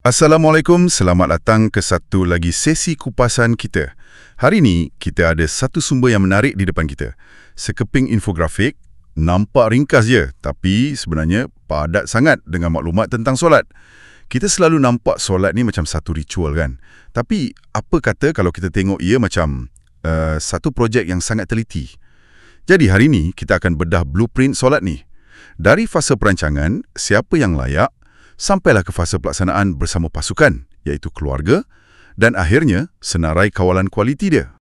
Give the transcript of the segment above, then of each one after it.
Assalamualaikum, selamat datang ke satu lagi sesi kupasan kita. Hari ini, kita ada satu sumber yang menarik di depan kita. Sekeping infografik, nampak ringkas je, tapi sebenarnya padat sangat dengan maklumat tentang solat. Kita selalu nampak solat ni macam satu ritual kan? Tapi, apa kata kalau kita tengok ia macam satu projek yang sangat teliti? Jadi hari ini, kita akan bedah blueprint solat ni. Dari fasa perancangan, siapa yang layak, sampailah ke fasa pelaksanaan bersama pasukan, iaitu keluarga, dan akhirnya senarai kawalan kualiti dia.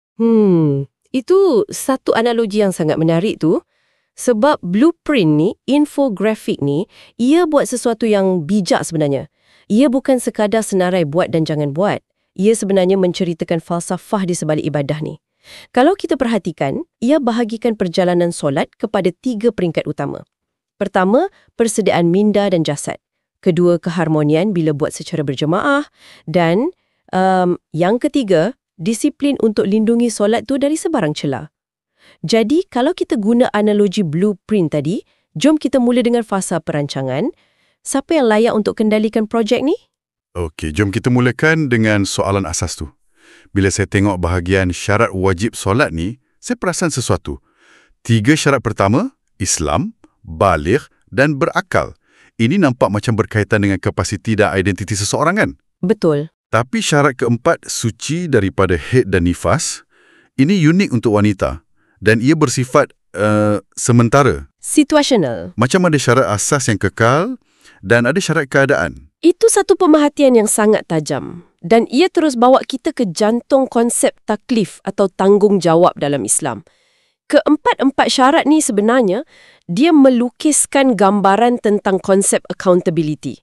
Itu satu analogi yang sangat menarik tu. Sebab blueprint ni, infografik ni, ia buat sesuatu yang bijak sebenarnya. Ia bukan sekadar senarai buat dan jangan buat. Ia sebenarnya menceritakan falsafah di sebalik ibadah ni. Kalau kita perhatikan, ia bahagikan perjalanan solat kepada 3 peringkat utama. Pertama, persediaan minda dan jasad. Kedua, keharmonian bila buat secara berjemaah. Dan yang ketiga, disiplin untuk lindungi solat tu dari sebarang celah. Jadi, kalau kita guna analogi blueprint tadi, jom kita mula dengan fasa perancangan. Siapa yang layak untuk kendalikan projek ni? Okey, jom kita mulakan dengan soalan asas tu. Bila saya tengok bahagian syarat wajib solat ni, saya perasan sesuatu. 3 syarat pertama, Islam, baligh dan berakal. Ini nampak macam berkaitan dengan kapasiti dan identiti seseorang kan? Betul. Tapi syarat keempat, suci daripada haid dan nifas, ini unik untuk wanita dan ia bersifat sementara. Situasional. Macam ada syarat asas yang kekal dan ada syarat keadaan. Itu satu pemerhatian yang sangat tajam. Dan ia terus bawa kita ke jantung konsep taklif atau tanggungjawab dalam Islam. Keempat-empat syarat ni sebenarnya, dia melukiskan gambaran tentang konsep accountability.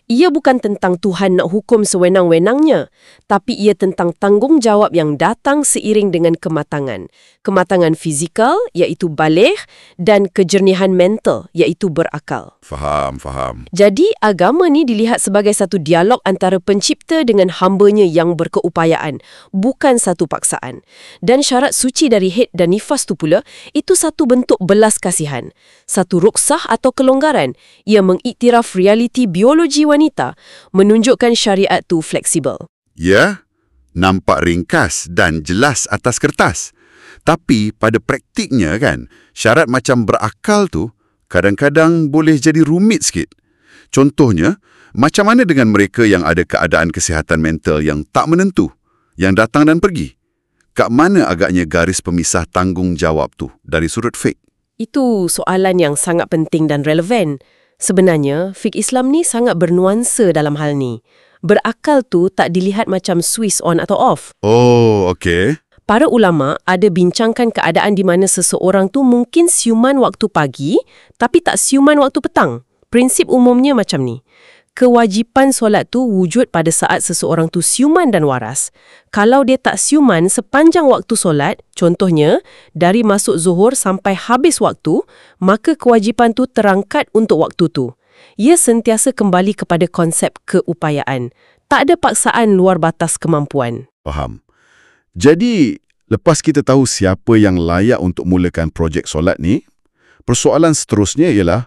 Ia bukan tentang Tuhan nak hukum sewenang-wenangnya, tapi ia tentang tanggungjawab yang datang seiring dengan kematangan. Kematangan fizikal, iaitu baligh, dan kejernihan mental, iaitu berakal. Faham. Jadi, agama ni dilihat sebagai satu dialog antara pencipta dengan hambanya yang berkeupayaan, bukan satu paksaan. Dan syarat suci dari haid dan nifas tu pula, itu satu bentuk belas kasihan. Satu ruksah atau kelonggaran. Ia mengiktiraf realiti biologi wanita, menunjukkan syariat tu fleksibel. Ya, nampak ringkas dan jelas atas kertas. Tapi pada praktiknya kan, syarat macam berakal tu kadang-kadang boleh jadi rumit sikit. Contohnya, macam mana dengan mereka yang ada keadaan kesihatan mental yang tak menentu, yang datang dan pergi? Kat mana agaknya garis pemisah tanggungjawab tu dari sudut fiqh? Itu soalan yang sangat penting dan relevan. Sebenarnya, fiqh Islam ni sangat bernuansa dalam hal ni. Berakal tu tak dilihat macam switch on atau off. Oh, okey. Para ulama ada bincangkan keadaan di mana seseorang tu mungkin siuman waktu pagi, tapi tak siuman waktu petang. Prinsip umumnya macam ni. Kewajipan solat tu wujud pada saat seseorang tu siuman dan waras. Kalau dia tak siuman sepanjang waktu solat, contohnya dari masuk zuhur sampai habis waktu, maka kewajipan tu terangkat untuk waktu tu. Ia sentiasa kembali kepada konsep keupayaan. Tak ada paksaan luar batas kemampuan. Faham. Jadi, lepas kita tahu siapa yang layak untuk mulakan projek solat ni, persoalan seterusnya ialah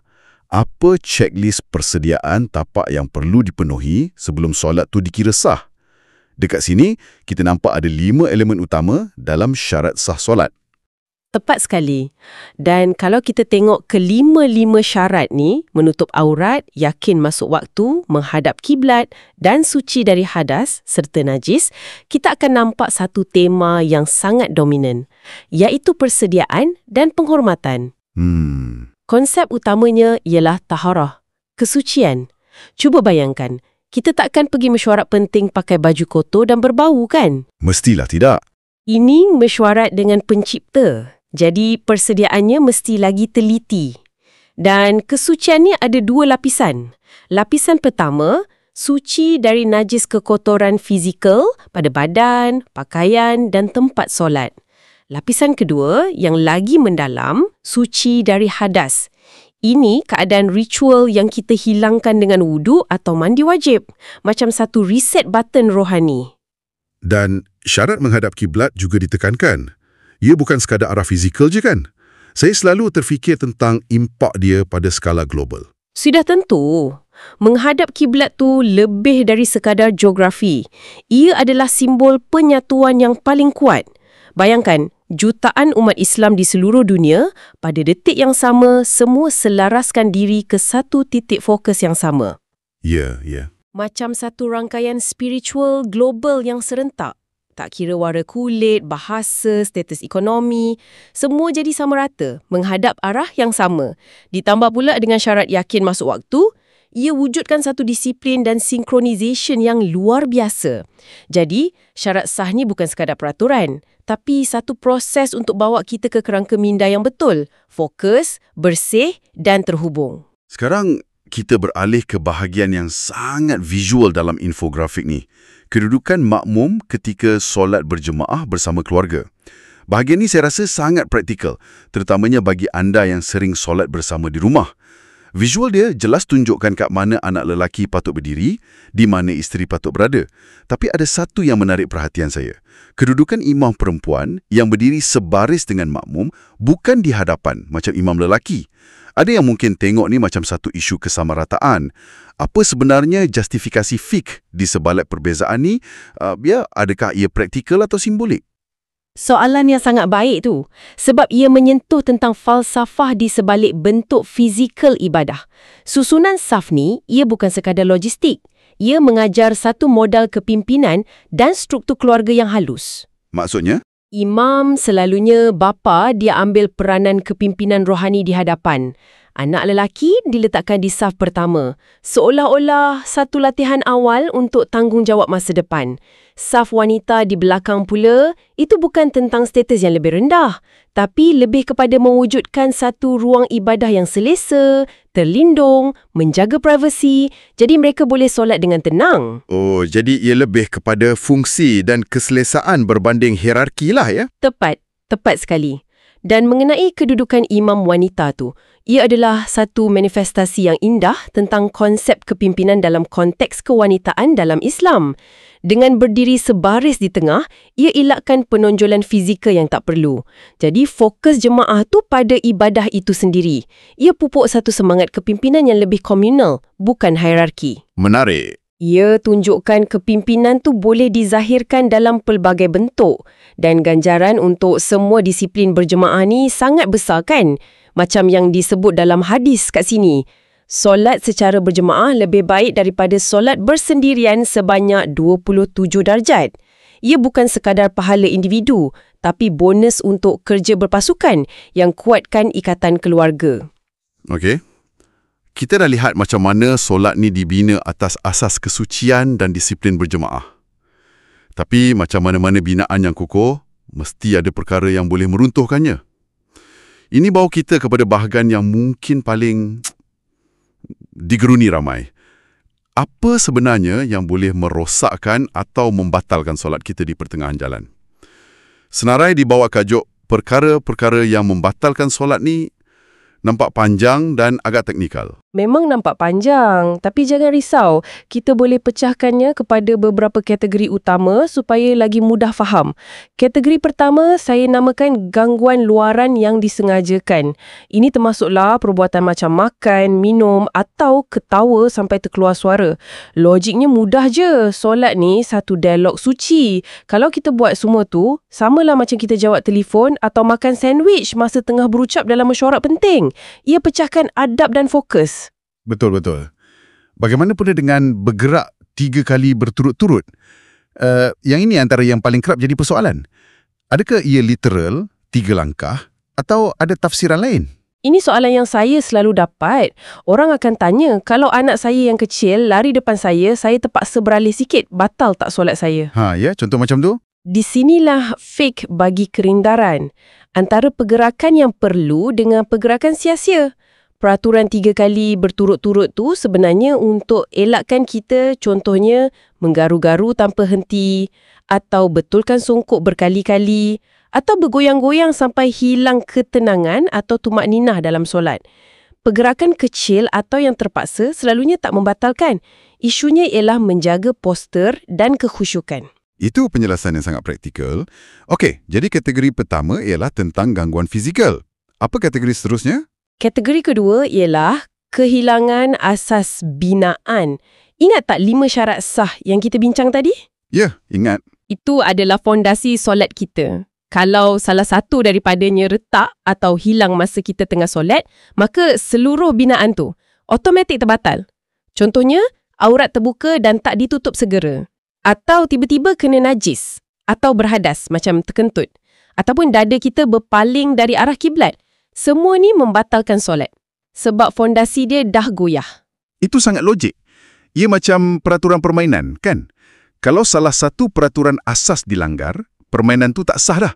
apa checklist persediaan tapak yang perlu dipenuhi sebelum solat tu dikira sah? Dekat sini, kita nampak ada 5 elemen utama dalam syarat sah solat. Tepat sekali. Dan kalau kita tengok kelima-lima syarat ni, menutup aurat, yakin masuk waktu, menghadap kiblat dan suci dari hadas serta najis, kita akan nampak satu tema yang sangat dominan, iaitu persediaan dan penghormatan. Konsep utamanya ialah taharah, kesucian. Cuba bayangkan, kita takkan pergi mesyuarat penting pakai baju kotor dan berbau kan? Mestilah tidak. Ini mesyuarat dengan pencipta. Jadi persediaannya mesti lagi teliti. Dan kesuciannya ada 2 lapisan. Lapisan pertama, suci dari najis kekotoran fizikal pada badan, pakaian dan tempat solat. Lapisan kedua, yang lagi mendalam, suci dari hadas. Ini keadaan ritual yang kita hilangkan dengan wudu atau mandi wajib. Macam satu reset button rohani. Dan syarat menghadap kiblat juga ditekankan. Ia bukan sekadar arah fizikal je kan? Saya selalu terfikir tentang impak dia pada skala global. Sudah tentu. menghadap kiblat tu lebih dari sekadar geografi. Ia adalah simbol penyatuan yang paling kuat. Bayangkan, jutaan umat Islam di seluruh dunia, pada detik yang sama, semua selaraskan diri ke satu titik fokus yang sama. Ya. Macam satu rangkaian spiritual global yang serentak. Tak kira warna kulit, bahasa, status ekonomi, semua jadi sama rata, menghadap arah yang sama. Ditambah pula dengan syarat yakin masuk waktu, ia wujudkan satu disiplin dan sinkronisation yang luar biasa. Jadi, syarat sah ni bukan sekadar peraturan, tapi satu proses untuk bawa kita ke kerangka minda yang betul, fokus, bersih dan terhubung. Sekarang, kita beralih ke bahagian yang sangat visual dalam infografik ni. Kedudukan makmum ketika solat berjemaah bersama keluarga. Bahagian ni saya rasa sangat praktikal, terutamanya bagi anda yang sering solat bersama di rumah. Visual dia jelas tunjukkan kat mana anak lelaki patut berdiri, di mana isteri patut berada. Tapi ada satu yang menarik perhatian saya. Kedudukan imam perempuan yang berdiri sebaris dengan makmum bukan di hadapan macam imam lelaki. Ada yang mungkin tengok ni macam satu isu kesamarataan. Apa sebenarnya justifikasi fiqh di sebalik perbezaan ni? Adakah ia praktikal atau simbolik? Soalan yang sangat baik tu. Sebab ia menyentuh tentang falsafah di sebalik bentuk fizikal ibadah. Susunan saf ni, ia bukan sekadar logistik. Ia mengajar satu modal kepimpinan dan struktur keluarga yang halus. Maksudnya? Imam selalunya bapa, dia ambil peranan kepimpinan rohani di hadapan. Anak lelaki diletakkan di saf pertama, seolah-olah satu latihan awal untuk tanggungjawab masa depan. Saf wanita di belakang pula, itu bukan tentang status yang lebih rendah, tapi lebih kepada mewujudkan satu ruang ibadah yang selesa, terlindung, menjaga privasi, jadi mereka boleh solat dengan tenang. Oh, jadi ia lebih kepada fungsi dan keselesaan berbanding hierarki lah ya? Tepat sekali. Dan mengenai kedudukan imam wanita tu, ia adalah satu manifestasi yang indah tentang konsep kepimpinan dalam konteks kewanitaan dalam Islam. Dengan berdiri sebaris di tengah, ia elakkan penonjolan fizikal yang tak perlu. Jadi fokus jemaah tu pada ibadah itu sendiri. Ia pupuk satu semangat kepimpinan yang lebih komunal, bukan hierarki. Menarik. Ia tunjukkan kepimpinan tu boleh dizahirkan dalam pelbagai bentuk. Dan ganjaran untuk semua disiplin berjemaah ni sangat besar kan? Macam yang disebut dalam hadis kat sini. Solat secara berjemaah lebih baik daripada solat bersendirian sebanyak 27 darjat. Ia bukan sekadar pahala individu, tapi bonus untuk kerja berpasukan yang kuatkan ikatan keluarga. Okey. Kita dah lihat macam mana solat ni dibina atas asas kesucian dan disiplin berjemaah. Tapi macam mana-mana binaan yang kukuh, mesti ada perkara yang boleh meruntuhkannya. Ini bawa kita kepada bahagian yang mungkin paling digeruni ramai. Apa sebenarnya yang boleh merosakkan atau membatalkan solat kita di pertengahan jalan? Senarai dibawa kajuk perkara-perkara yang membatalkan solat ni nampak panjang dan agak teknikal. Memang nampak panjang, tapi jangan risau. Kita boleh pecahkannya kepada beberapa kategori utama supaya lagi mudah faham. Kategori pertama saya namakan gangguan luaran yang disengajakan. Ini termasuklah perbuatan macam makan, minum atau ketawa sampai terkeluar suara. Logiknya mudah je. Solat ni satu dialog suci. Kalau kita buat semua tu, samalah macam kita jawab telefon atau makan sandwich masa tengah berucap dalam mesyuarat penting. Ia pecahkan adab dan fokus. Betul-betul. Bagaimana pula dengan bergerak 3 kali berturut-turut? Yang ini antara yang paling kerap jadi persoalan. Adakah ia literal, 3 langkah, atau ada tafsiran lain? Ini soalan yang saya selalu dapat. Orang akan tanya, kalau anak saya yang kecil lari depan saya terpaksa beralih sikit, batal tak solat saya? Ya, contoh macam tu? Di sinilah fake bagi kerindaran. Antara pergerakan yang perlu dengan pergerakan sia-sia. Peraturan 3 kali berturut-turut tu sebenarnya untuk elakkan kita, contohnya menggaru-garu tanpa henti, atau betulkan songkok berkali-kali, atau bergoyang-goyang sampai hilang ketenangan atau tumakninah dalam solat. Pergerakan kecil atau yang terpaksa selalunya tak membatalkan. Isunya ialah menjaga postur dan kekhusyukan. Itu penjelasan yang sangat praktikal. Okey, jadi kategori pertama ialah tentang gangguan fizikal. Apa kategori seterusnya? Kategori kedua ialah kehilangan asas binaan. Ingat tak 5 syarat sah yang kita bincang tadi? Ya, ingat. Itu adalah fondasi solat kita. Kalau salah satu daripadanya retak atau hilang masa kita tengah solat, maka seluruh binaan tu automatik terbatal. Contohnya, aurat terbuka dan tak ditutup segera. Atau tiba-tiba kena najis. Atau berhadas macam terkentut. Ataupun dada kita berpaling dari arah kiblat. Semua ni membatalkan solat. Sebab fondasi dia dah goyah. Itu sangat logik. Ia macam peraturan permainan, kan? Kalau salah satu peraturan asas dilanggar, permainan tu tak sah dah.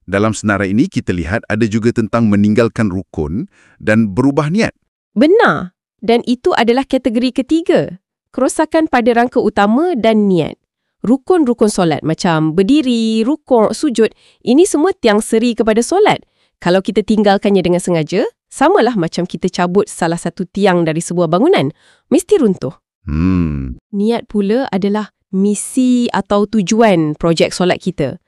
Dalam senarai ini kita lihat ada juga tentang meninggalkan rukun dan berubah niat. Benar. Dan itu adalah kategori ketiga. Kerosakan pada rangka utama dan niat. Rukun-rukun solat macam berdiri, rukuk, sujud, ini semua tiang seri kepada solat. Kalau kita tinggalkannya dengan sengaja, samalah macam kita cabut salah satu tiang dari sebuah bangunan. Mesti runtuh. Niat pula adalah misi atau tujuan projek solat kita.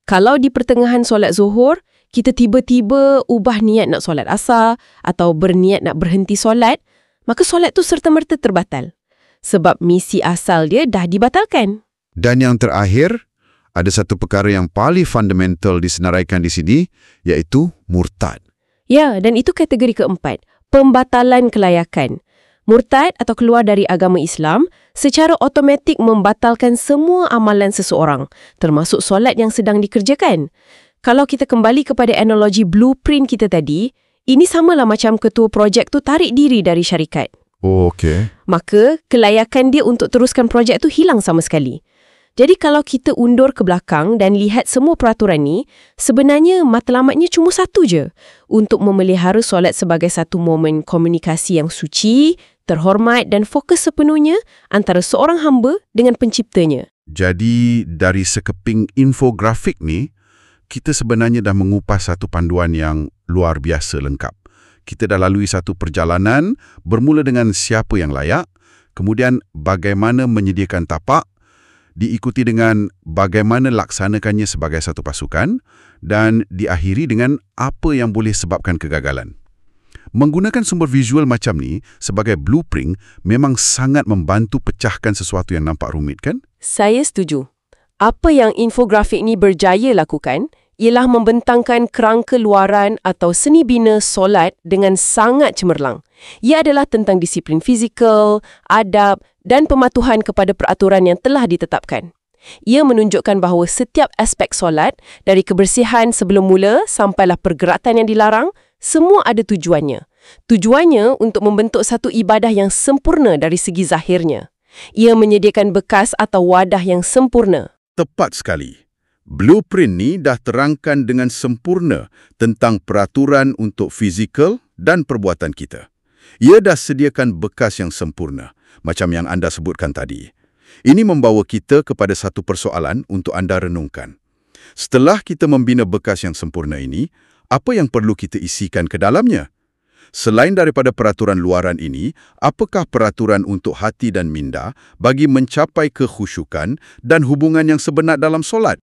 Kalau di pertengahan solat Zuhur, kita tiba-tiba ubah niat nak solat Asar atau berniat nak berhenti solat, maka solat tu serta-merta terbatal. Sebab misi asal dia dah dibatalkan. Dan yang terakhir, ada satu perkara yang paling fundamental disenaraikan di sini, iaitu murtad. Ya, dan itu kategori keempat, pembatalan kelayakan. Murtad atau keluar dari agama Islam secara automatik membatalkan semua amalan seseorang, termasuk solat yang sedang dikerjakan. Kalau kita kembali kepada analogi blueprint kita tadi, ini samalah macam ketua projek tu tarik diri dari syarikat. Oh, okey. Maka, kelayakan dia untuk teruskan projek tu hilang sama sekali. Jadi kalau kita undur ke belakang dan lihat semua peraturan ni, sebenarnya matlamatnya cuma satu je, untuk memelihara solat sebagai satu momen komunikasi yang suci, terhormat dan fokus sepenuhnya antara seorang hamba dengan penciptanya. Jadi, dari sekeping infografik ni, kita sebenarnya dah mengupas satu panduan yang luar biasa lengkap. Kita dah lalui satu perjalanan bermula dengan siapa yang layak, kemudian bagaimana menyediakan tapak, diikuti dengan bagaimana laksanakannya sebagai satu pasukan, dan diakhiri dengan apa yang boleh sebabkan kegagalan. Menggunakan sumber visual macam ni sebagai blueprint memang sangat membantu pecahkan sesuatu yang nampak rumit, kan? Saya setuju. Apa yang infografik ni berjaya lakukan ialah membentangkan kerangka luaran atau seni bina solat dengan sangat cemerlang. Ia adalah tentang disiplin fizikal, adab dan pematuhan kepada peraturan yang telah ditetapkan. Ia menunjukkan bahawa setiap aspek solat, dari kebersihan sebelum mula sampailah pergerakan yang dilarang, semua ada tujuannya. Tujuannya untuk membentuk satu ibadah yang sempurna dari segi zahirnya. Ia menyediakan bekas atau wadah yang sempurna. Tepat sekali. Blueprint ni dah terangkan dengan sempurna tentang peraturan untuk fizikal dan perbuatan kita. Ia dah sediakan bekas yang sempurna, macam yang anda sebutkan tadi. Ini membawa kita kepada satu persoalan untuk anda renungkan. Setelah kita membina bekas yang sempurna ini, apa yang perlu kita isikan ke dalamnya? Selain daripada peraturan luaran ini, apakah peraturan untuk hati dan minda bagi mencapai kekhusyukan dan hubungan yang sebenar dalam solat?